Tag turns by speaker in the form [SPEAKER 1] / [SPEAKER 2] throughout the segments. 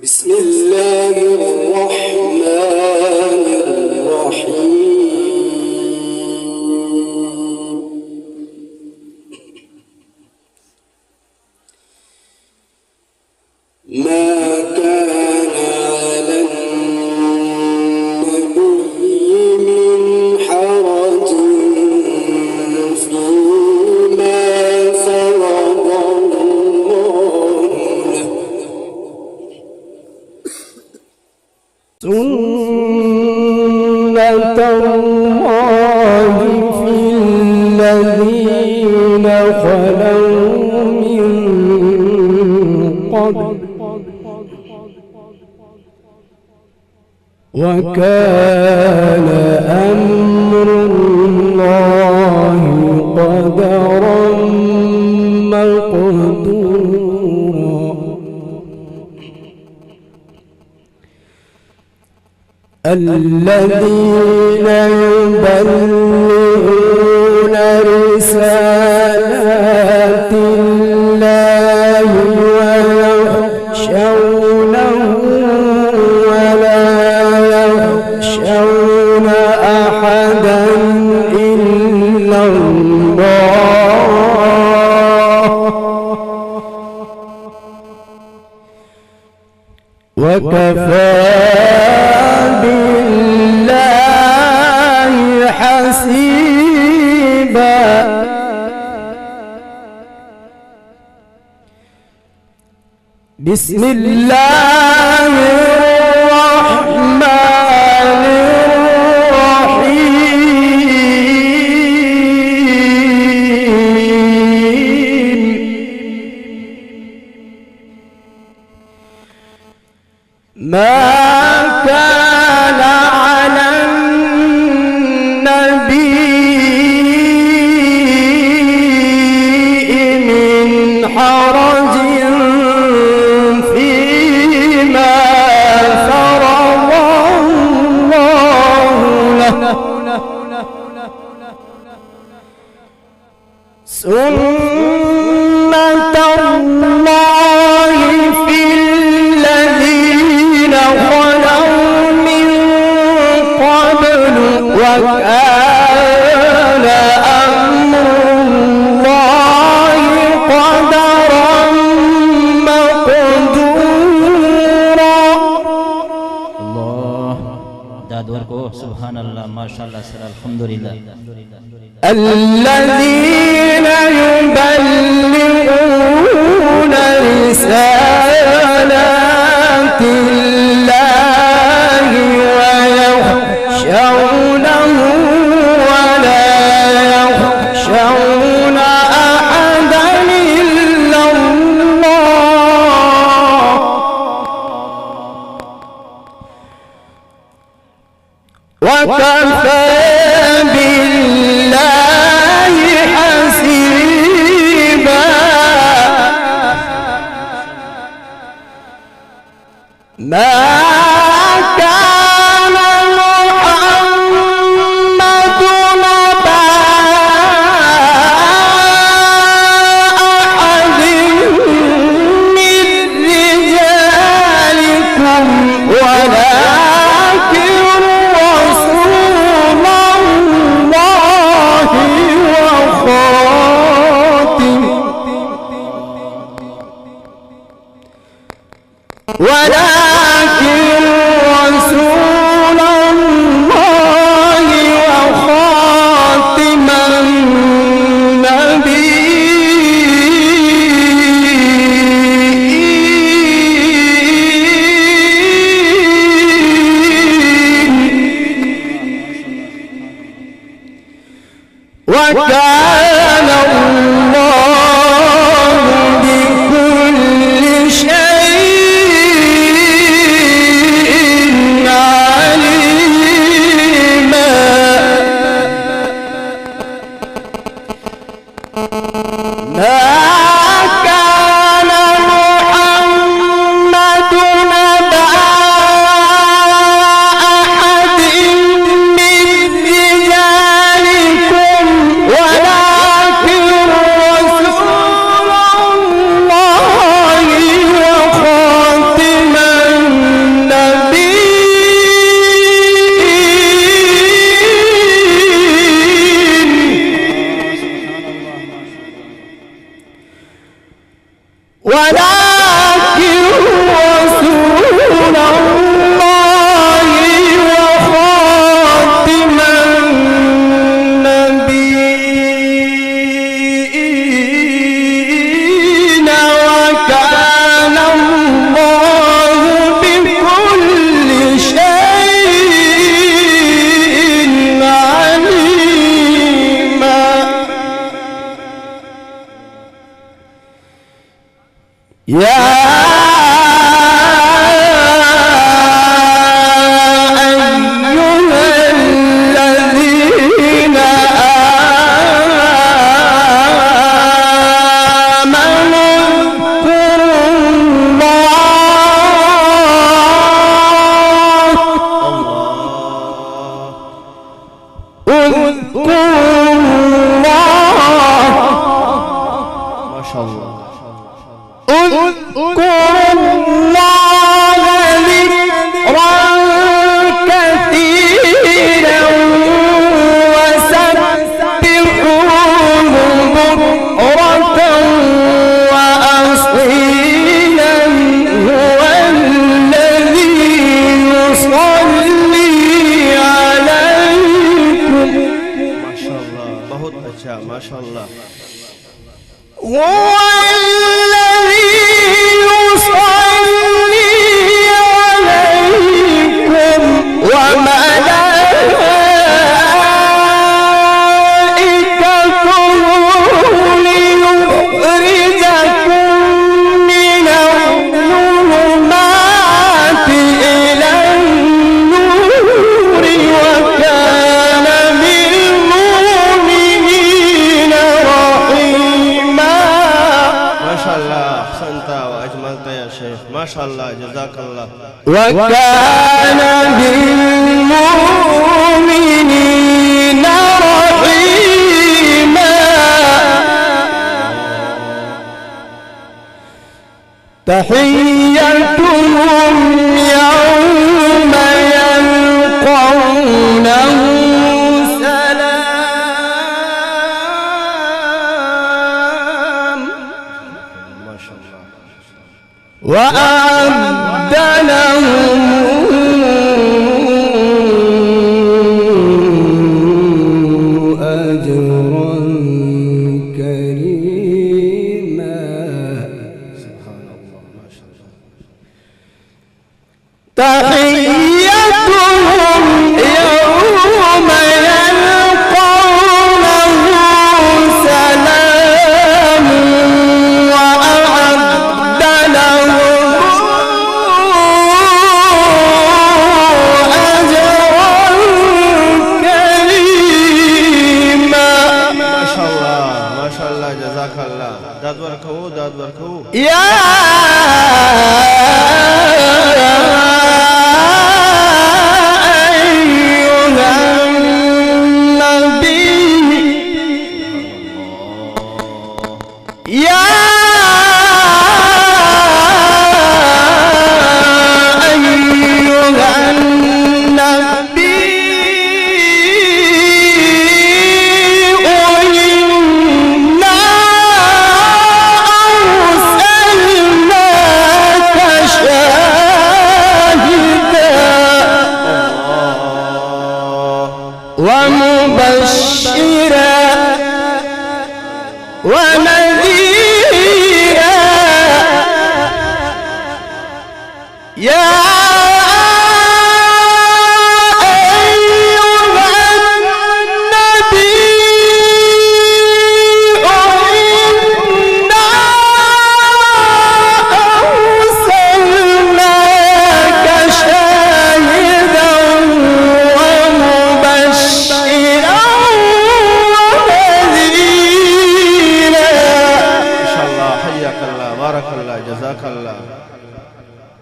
[SPEAKER 1] بسم الله الرحمن الرحيم. ما كان على النبي من حرج فيما فرض الله له. سنة الله في الذين خلوا من قبل وكان أمر الله قدرا مقدورا. الذين يبلغون رسالات الله ويخشونه ولا يخشون أحدا إلا الله وكفى بالله حسيبا. بسم الله الرحمن الرحيم. ما كان على النبي من حرج فيما فرض الله له. سنة الله في الذين خلوا من قبل وكان أمر الله قدرا مقدورا.
[SPEAKER 2] الله دادور کو سبحان الله ما شاء الله سر الحمد لله.
[SPEAKER 1] الذين يبلغون رسالات الله ويخشونه ولا يخشون أحدا إلا الله وكفى بالله حسيبا. ما كان محمد أبا أحد من رجالكم ولكن
[SPEAKER 3] شاء ما شاء الله.
[SPEAKER 1] هو الذي يصلي عليكم وملائكته ليخرجكم من الظلمات إلى النور وكان بالمؤمنين رحيما.
[SPEAKER 3] ما شاء الله أحسنت وأجملت يا شيخ ما شاء الله جزاك الله.
[SPEAKER 1] وكان بالمؤمنين رحيما. تحيتهم يوم يلقونه سلام
[SPEAKER 3] ما شاء الله.
[SPEAKER 1] وأعد لهم أجرا كريما.
[SPEAKER 3] سبحان الله ما شاء الله.
[SPEAKER 1] تحيتهم يوم يلقونه سلام وأعد لهم أجرا كريما.
[SPEAKER 3] ما شاء الله ما شاء الله جزاك الله. داد وركو داد وركو.
[SPEAKER 1] يا أيها النبي يا أيها النبي إنا أرسلناك شاهدا ومبشرا ونذيرا يا أيها النبي إنا أرسلناك شاهدا ومبشرا ونذيرا.
[SPEAKER 3] ما شاء الله حياك الله بارك الله جزاك الله.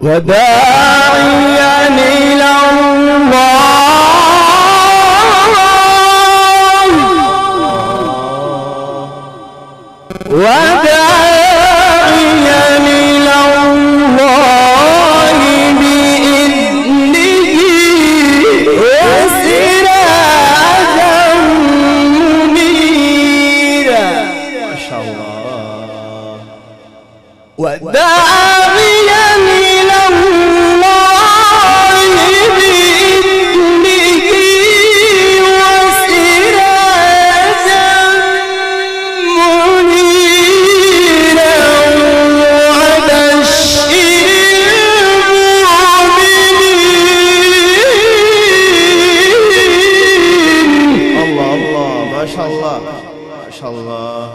[SPEAKER 1] وداعيا إلى الله وداعيا إلى الله بإذنه وسراجا منيرا.
[SPEAKER 3] ما شاء الله.
[SPEAKER 1] وداعيا إلى الله بإذنه وسراجا منيرا وبشر المؤمنين.
[SPEAKER 3] الله الله ما شاء الله ما شاء الله.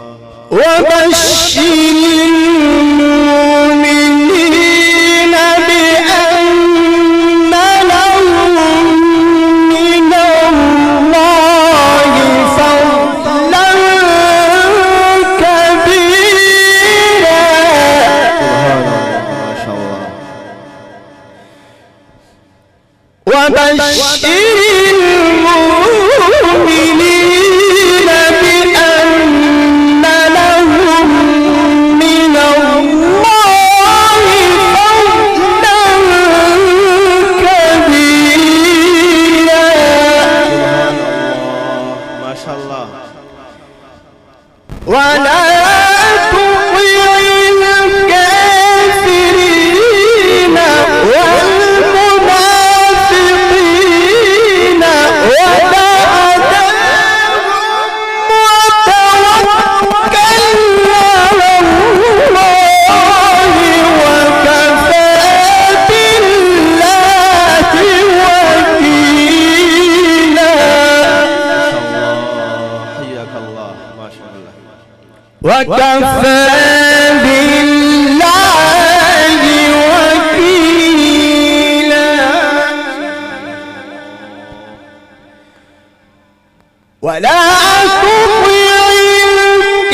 [SPEAKER 1] وبشر المؤمنين بأن لهم من الله فضلا كبيرا.
[SPEAKER 3] سبحان الله ما شاء الله.
[SPEAKER 1] وبشر المؤمنين بأن لهم من الله فضلا كبيرا.
[SPEAKER 3] سبحان الله ما شاء الله.
[SPEAKER 1] ولا تطع الكافرين والمنافقين ودع وكفى بالله وكيلا ولا تطع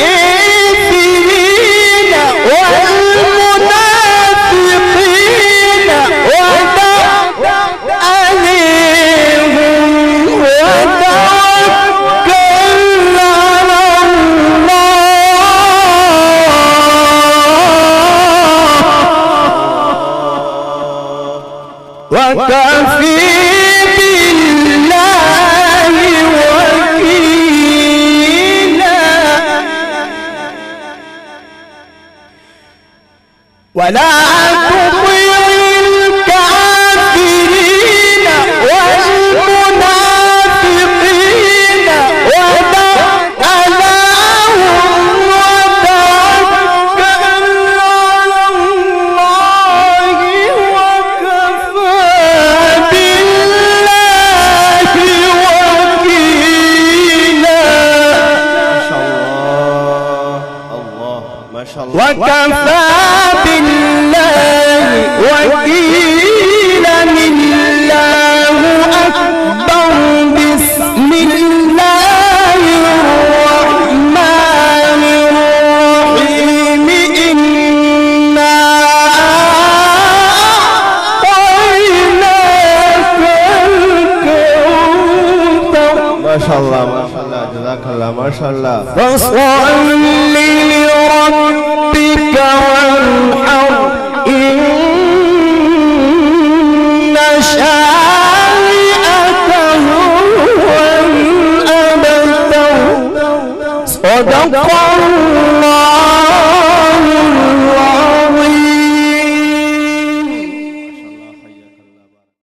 [SPEAKER 1] الكافرين والمنافقين ودع عليهم وتوكل على الله وكفى بالله وكيلا ولا تطع الكافرين والمنافقين ودع عليهم وتوكل على الله وكفى بالله وكيلا
[SPEAKER 3] ما شاء الله
[SPEAKER 1] وكفى بالله وكيلا الله أكبر بسم الله الرحمن الرحيم إنا أعطيناك الكوثر
[SPEAKER 3] ما شاء الله جزاك الله ما شاء الله
[SPEAKER 1] فصل لربك وانحر إن شانئك هو الأبتر صدق الله